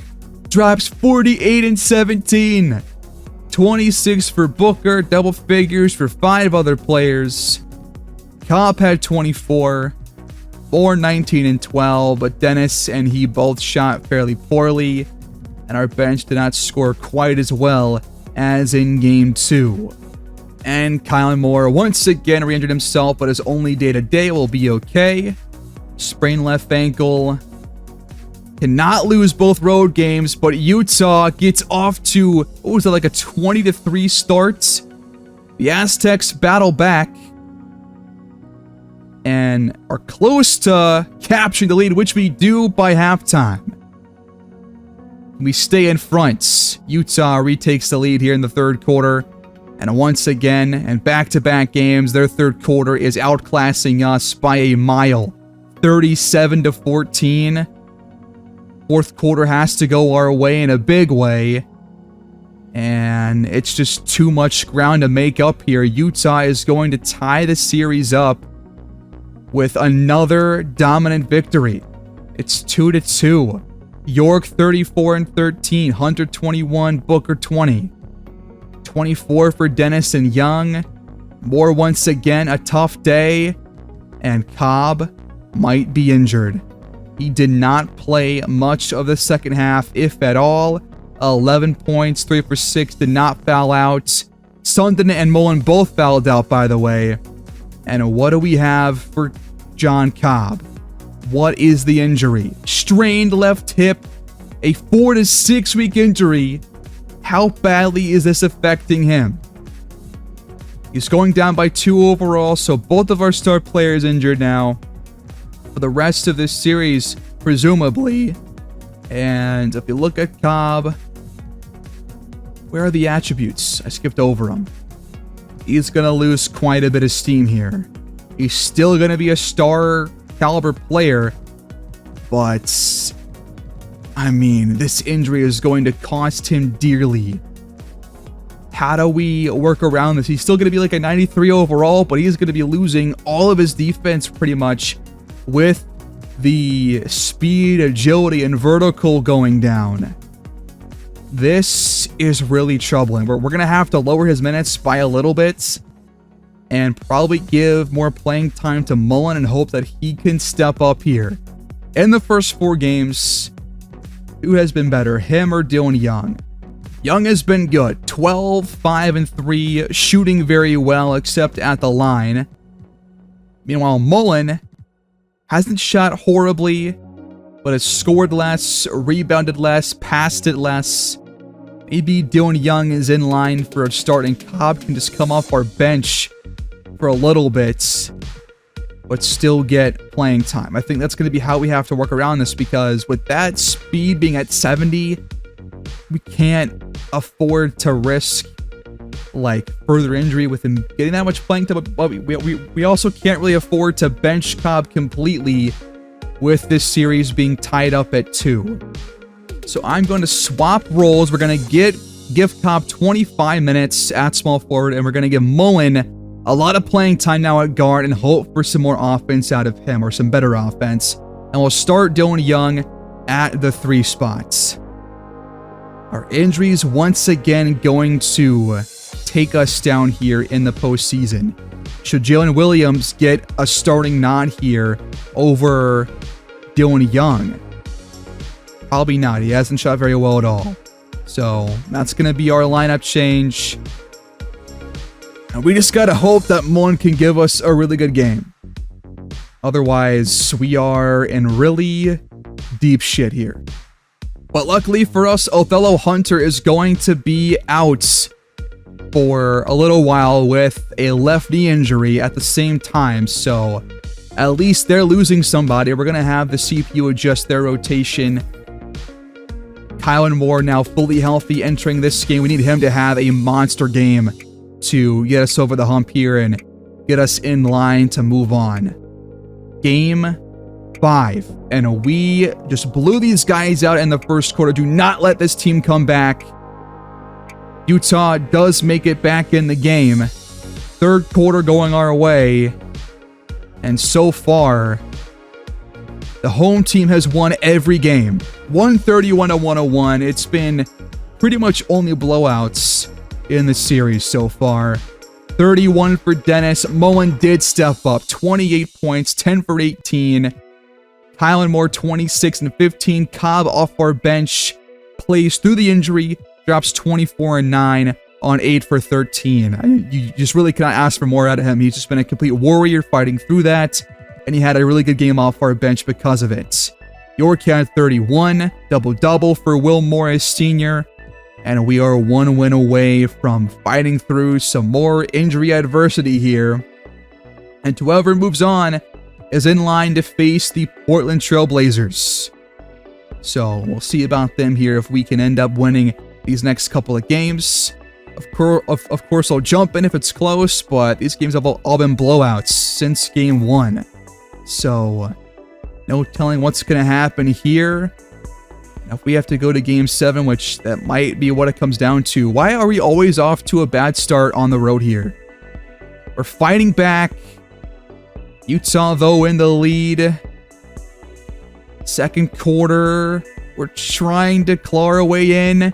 drops 48 and 17. 26 for Booker, double figures for 5 other players. Cobb had 24. Moore 19 and 12, but Dennis and he both shot fairly poorly, and our bench did not score quite as well as in Game 2. And Kylan Moore once again re-injured himself, but his only day-to-day will be okay. Sprained left ankle. Cannot lose both road games, but Utah gets off to, what was it, like a 20-3 start? The Aztecs battle back and are close to capturing the lead, which we do by halftime. We stay in front. Utah retakes the lead here in the third quarter. And once again, and back-to-back games, their third quarter is outclassing us by a mile. 37-14. Fourth quarter has to go our way in a big way. And it's just too much ground to make up here. Utah is going to tie the series up with another dominant victory. It's 2-2. York 34 and 13, Hunter 21, Booker 20. 24 for Dennis and Young. Moore once again a tough day, and Cobb might be injured. He did not play much of the second half, if at all. 11 points, 3 for 6, did not foul out. Sundin and Mullen both fouled out, by the way. And what do we have for John Cobb? What is the injury? Strained left hip, a 4 to 6 week injury. How badly is this affecting him? He's going down by 2 overall, so both of our star players injured now. For the rest of this series, presumably. And if you look at Cobb, where are the attributes? I skipped over them. He's going to lose quite a bit of steam here. He's still going to be a star caliber player, but I mean, this injury is going to cost him dearly. How do we work around this? He's still going to be like a 93 overall, but he's going to be losing all of his defense pretty much with the speed, agility, and vertical going down. This is really troubling. We're going to have to lower his minutes by a little bit and probably give more playing time to Mullen and hope that he can step up here. In the first 4 games, who has been better, him or Dylan Young? Young has been good. 12, 5, and 3, shooting very well except at the line. Meanwhile, Mullen hasn't shot horribly, but has scored less, rebounded less, passed it less. Maybe Dylan Young is in line for a start and Cobb can just come off our bench for a little bit, but still get playing time. I think that's going to be how we have to work around this, because with that speed being at 70, we can't afford to risk like further injury with him getting that much playing time, but we also can't really afford to bench Cobb completely with this series being tied up at 2. So I'm going to swap roles. We're going to give Cobb 25 minutes at small forward, and we're going to give Mullen a lot of playing time now at guard and hope for some more offense out of him, or some better offense. And we'll start Dylan Young at the 3 spots. Our injuries once again going to take us down here in the postseason. Should Jalen Williams get a starting nod here over Dylan Young? Probably not. He hasn't shot very well at all. So that's going to be our lineup change. And we just got to hope that Mullen can give us a really good game. Otherwise, we are in really deep shit here. But luckily for us, Othello Hunter is going to be out for a little while with a left knee injury at the same time. So at least they're losing somebody. We're going to have the CPU adjust their rotation. Kylan Moore now fully healthy entering this game. We need him to have a monster game to get us over the hump here and get us in line to move on. Game 5. And we just blew these guys out in the first quarter. Do not let this team come back. Utah does make it back in the game. Third quarter going our way. And so far, the home team has won every game. 131-101. It's been pretty much only blowouts in the series so far. 31 for Dennis. Mullen did step up. 28 points, 10 for 18. Kylan Moore, 26 and 15. Cobb off our bench, plays through the injury, drops 24 and 9 on 8 for 13. You just really cannot ask for more out of him. He's just been a complete warrior fighting through that, and he had a really good game off our bench because of it. York had 31, double-double for Will Morris Sr., and we are one win away from fighting through some more injury adversity here. And whoever moves on is in line to face the Portland Trail Blazers. So we'll see about them here if we can end up winning these next couple of games. Of course, I'll jump in if it's close, but these games have all been blowouts since game 1. So no telling what's going to happen here. Now, if we have to go to game 7, which that might be what it comes down to, why are we always off to a bad start on the road here? We're fighting back. Utah, though, in the lead. Second quarter, we're trying to claw our way in.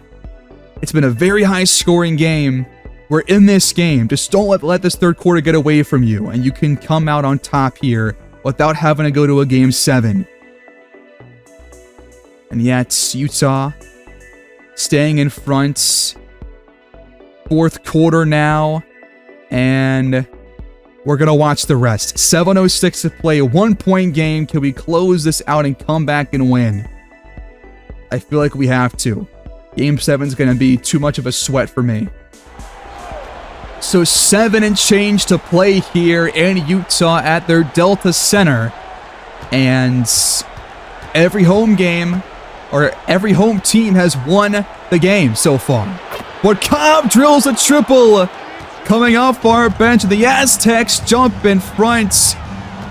It's been a very high-scoring game. We're in this game. Just don't let this third quarter get away from you, and you can come out on top here without having to go to a game 7. And yet, Utah staying in front. Fourth quarter now, and we're going to watch the rest. 7:06 to play, a 1-point game. Can we close this out and come back and win? I feel like we have to. Game 7 is going to be too much of a sweat for me. So 7 and change to play here in Utah at their Delta Center. And every home game, or every home team has won the game so far. But Cobb drills a triple coming off our bench. The Aztecs jump in front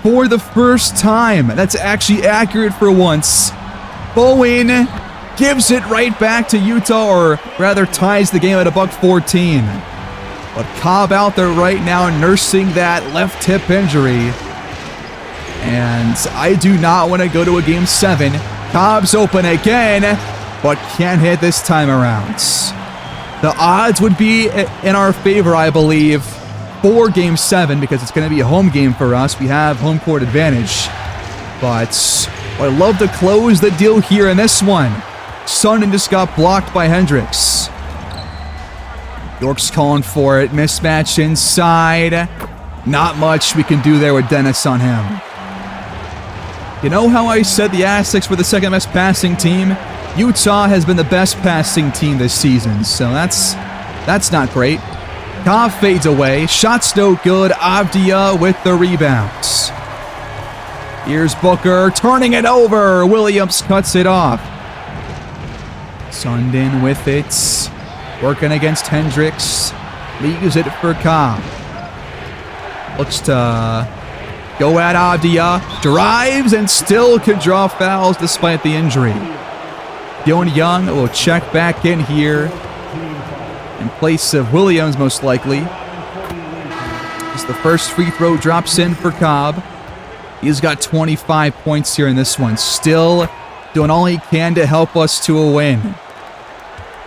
for the first time. That's actually accurate for once. Bowen gives it right back to Utah, or rather ties the game at $114. But Cobb out there right now nursing that left hip injury. And I do not want to go to a game 7. Cobb's open again, but can't hit this time around. The odds would be in our favor, I believe, for game 7 because it's going to be a home game for us. We have home court advantage. But I love to close the deal here in this one. Sundin just got blocked by Hendricks. York's calling for it. Mismatch inside. Not much we can do there with Dennis on him. You know how I said the Aztecs were the second best passing team? Utah has been the best passing team this season, so that's not great. Cobb fades away. Shot's no good. Avdia with the rebounds. Here's Booker turning it over. Williams cuts it off. Sundin with it. Working against Hendricks. Leaves it for Cobb. Looks to go at Avdia. Drives and still can draw fouls despite the injury. Dylan Young will check back in here in place of Williams, most likely. As the first free throw drops in for Cobb. He's got 25 points here in this one. Still doing all he can to help us to a win.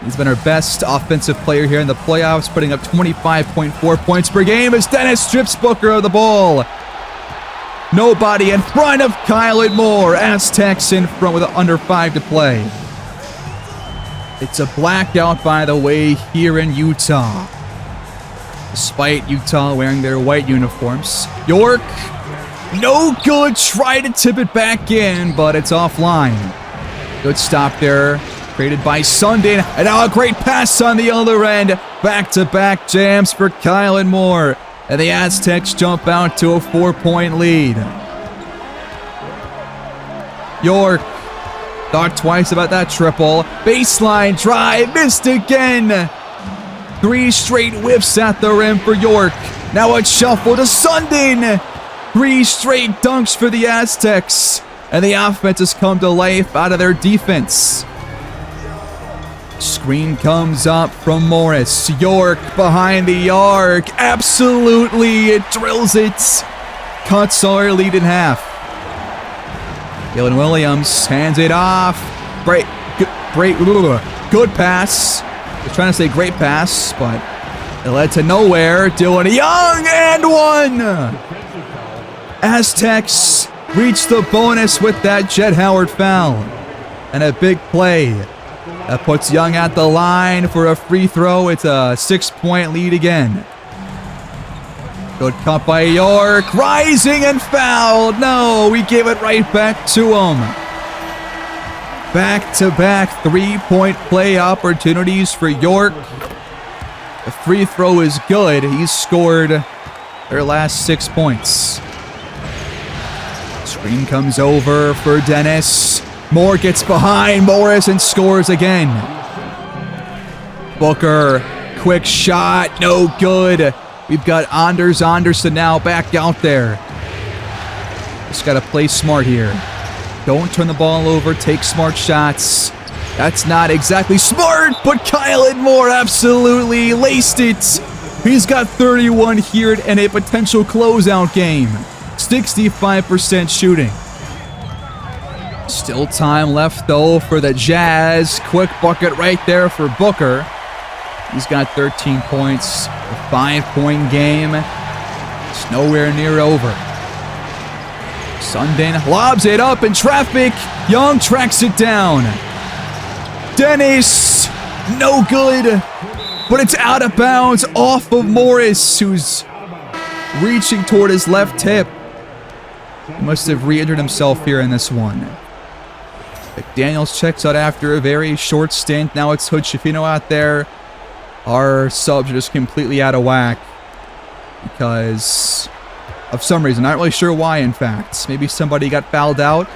He's been our best offensive player here in the playoffs, putting up 25.4 points per game as Dennis strips Booker of the ball. Nobody in front of Kylan Moore. Aztecs in front with under 5 to play. It's a blackout, by the way, here in Utah. Despite Utah wearing their white uniforms. York, no good. Try to tip it back in, but it's offline. Good stop there. Created by Sundin. And now a great pass on the other end. Back-to-back jams for Kylan Moore. And the Aztecs jump out to a 4-point lead. York thought twice about that triple. Baseline drive. Missed again. 3 straight whiffs at the rim for York. Now a shuffle to Sundin. 3 straight dunks for the Aztecs. And the offense has come to life out of their defense. Screen comes up from Morris. York behind the arc. Absolutely, it drills it. Cuts our lead in half. Dylan Williams hands it off. Good pass. I was trying to say great pass, but it led to nowhere. Dylan Young and one. Aztecs reach the bonus with that Jet Howard foul. And a big play. That puts Young at the line for a free throw. It's a 6-point lead again. Good cut by York. Rising and fouled. No, we gave it right back to him. Back-to-back 3-point play opportunities for York. The free throw is good. He's scored their last 6 points. Screen comes over for Dennis. Moore gets behind Morris and scores again. Booker, quick shot, no good. We've got Anders Anderson now back out there. Just got to play smart here. Don't turn the ball over, take smart shots. That's not exactly smart, but Kylan Moore absolutely laced it. He's got 31 here in a potential closeout game. 65% shooting. Still time left, though, for the Jazz. Quick bucket right there for Booker. He's got 13 points. A 5-point game. It's nowhere near over. Sundin lobs it up in traffic. Young tracks it down. Dennis, no good. But it's out of bounds off of Morris, who's reaching toward his left hip. He must have re-injured himself here in this one. McDaniels checks out after a very short stint. Now it's Hood Schifino out there. Our subs are just completely out of whack because of some reason. Not really sure why, in fact. Maybe somebody got fouled out.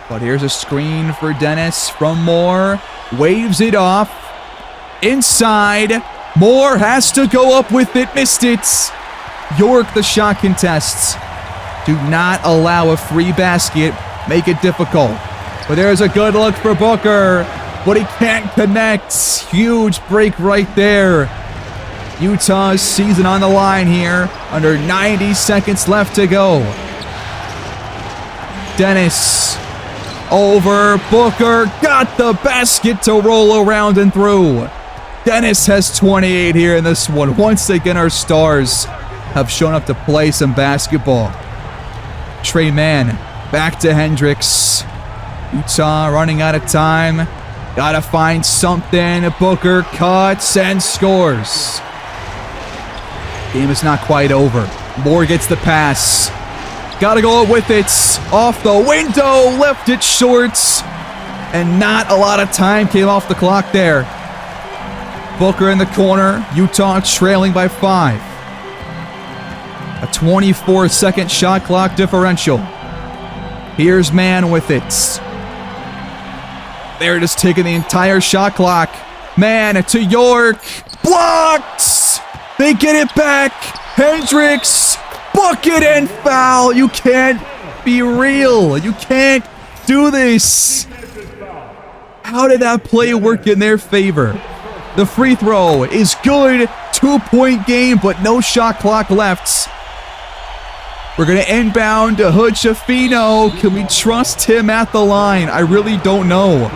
But here's a screen for Dennis from Moore. Waves it off. Inside. Moore has to go up with it. Missed it. York, the shot contests. Do not allow a free basket. Make it difficult. But there's a good look for Booker. But he can't connect. Huge break right there. Utah's season on the line here. Under 90 seconds left to go. Dennis. Over. Booker. Got the basket to roll around and through. Dennis has 28 here in this one. Once again, our stars have shown up to play some basketball. Trey Mann. Back to Hendricks. Utah running out of time. Gotta find something. Booker cuts and scores. Game is not quite over. Moore gets the pass. Gotta go with it. Off the window. Left it short. And not a lot of time came off the clock there. Booker in the corner. Utah trailing by 5. A 24-second shot clock differential. Here's Mann with it. They're just taking the entire shot clock. Mann to York. Blocked! They get it back. Hendricks. Bucket and foul. You can't be real. You can't do this. How did that play work in their favor? The free throw is good. 2-point game, but no shot clock left. We're going to inbound to Hood-Schifino. Can we trust him at the line? I really don't know.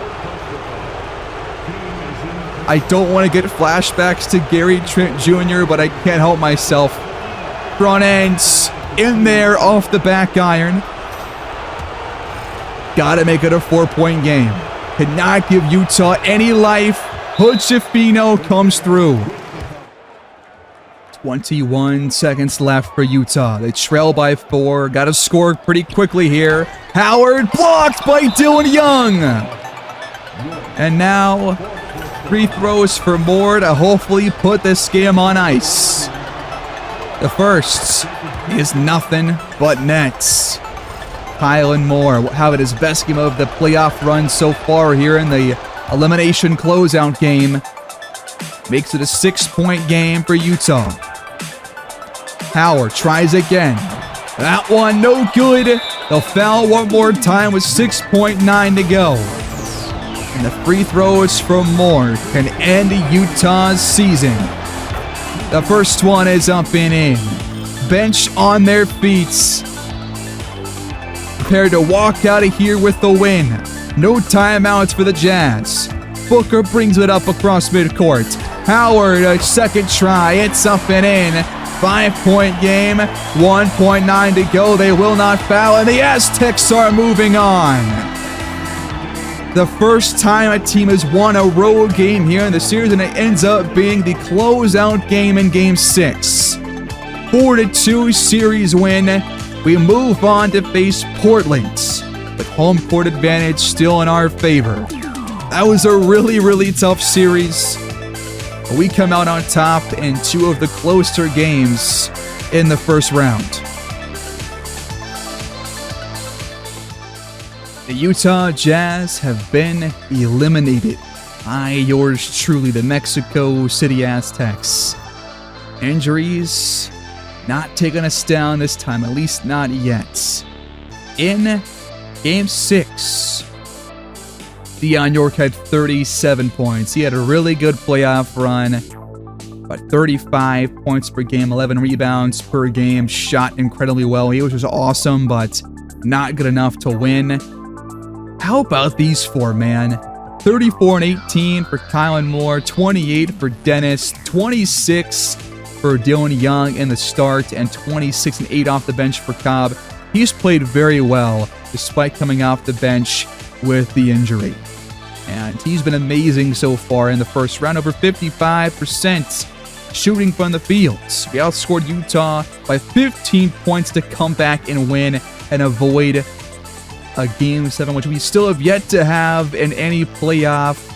I don't want to get flashbacks to Gary Trent Jr., but I can't help myself. Front ends in there off the back iron. Got to make it a 4-point game. Cannot give Utah any life. Hood-Schifino comes through. 21 seconds left for Utah. They trail by 4. Got to score pretty quickly here. Howard blocked by Dylan Young. And now free throws for Moore to hopefully put this game on ice. The first is nothing but nets. Kylan Moore having his best game of the playoff run so far here in the elimination closeout game. Makes it a 6-point game for Utah. Howard tries again. That one no good. They'll foul one more time with 6.9 to go. And the free throws from Moore can end Utah's season. The first one is up and in. Bench on their feet. Prepared to walk out of here with the win. No timeouts for the Jazz. Booker brings it up across midcourt. Howard, a second try. It's up and in. 5-point game. 1.9 to go. They will not foul, and the Aztecs are moving on. The first time a team has won a road game here in the series, and it ends up being the closeout game in Game 6. 4-2 series win. We move on to face Portland, with home court advantage still in our favor. That was a really, really tough series. But we come out on top in 2 of the closer games in the first round. The Utah Jazz have been eliminated by yours truly, the Mexico City Aztecs. Injuries not taking us down this time, at least not yet. In Game 6, Deion York had 37 points. He had a really good playoff run. About 35 points per game, 11 rebounds per game. Shot incredibly well. He was just awesome, but not good enough to win. How about these 4, man? 34 and 18 for Kylan Moore, 28 for Dennis, 26 for Dylan Young in the start, and 26 and 8 off the bench for Cobb. He's played very well despite coming off the bench with the injury. And he's been amazing so far in the first round, over 55% shooting from the field. We outscored Utah by 15 points to come back and win and avoid a Game 7, which we still have yet to have in any playoff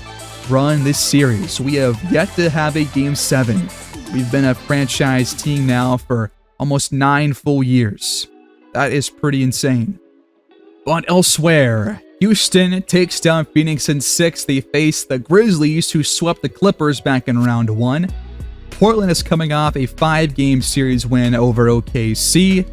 run this series. We have yet to have a Game 7. We've been a franchise team now for almost 9 full years. That is pretty insane. But elsewhere, Houston takes down Phoenix in 6. They face the Grizzlies, who swept the Clippers back in round 1. Portland is coming off a 5-game series win over OKC.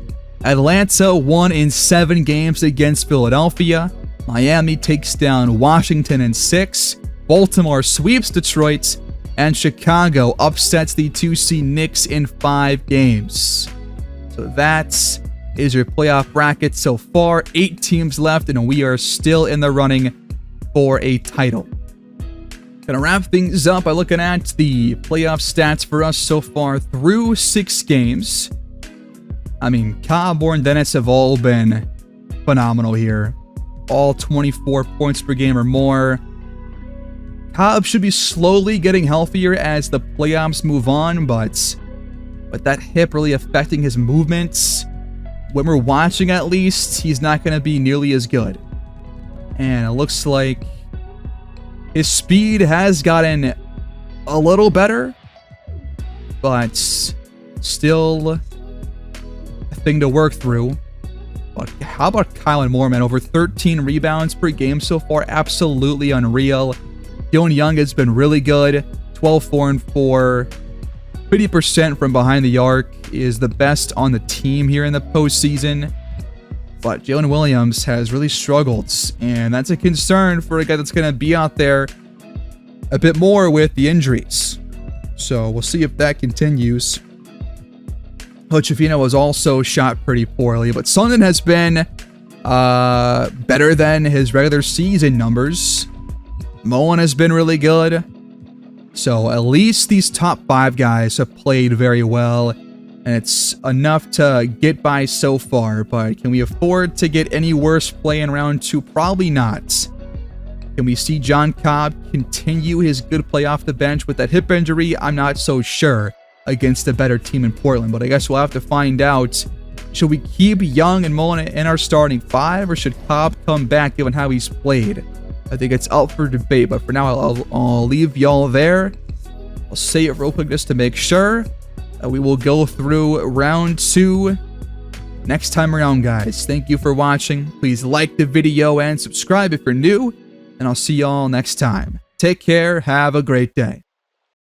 Atlanta won in 7 games against Philadelphia. Miami takes down Washington in 6. Baltimore sweeps Detroit. And Chicago upsets the 2C Knicks in 5 games. So that is your playoff bracket so far. 8 teams left, and we are still in the running for a title. Gonna wrap things up by looking at the playoff stats for us so far through 6 games. I mean, Cobb and Dennis have all been phenomenal here. All 24 points per game or more. Cobb should be slowly getting healthier as the playoffs move on, but that hip really affecting his movements. When we're watching, at least, he's not going to be nearly as good. And it looks like his speed has gotten a little better, but still a thing to work through. But how about Kylan Moore, man? Over 13 rebounds per game so far. Absolutely unreal. Dylan Young has been really good. 12, 4, and 4. 50% from behind the arc is the best on the team here in the postseason. But Jalen Williams has really struggled, and that's a concern for a guy that's going to be out there a bit more with the injuries. So we'll see if that continues. Hochefino has also shot pretty poorly, but Sundin has been better than his regular season numbers. Mullen has been really good. So at least these top 5 guys have played very well, and it's enough to get by so far. But can we afford to get any worse play in round 2? Probably not. Can we see John Cobb continue his good play off the bench with that hip injury? I'm not so sure against a better team in Portland, but I guess we'll have to find out. Should we keep Young and Mullen in our starting 5, or should Cobb come back given how he's played? I think it's up for debate, but for now, I'll leave y'all there. I'll say it real quick just to make sure. We will go through round 2 next time around, guys. Thank you for watching. Please like the video and subscribe if you're new, and I'll see y'all next time. Take care. Have a great day.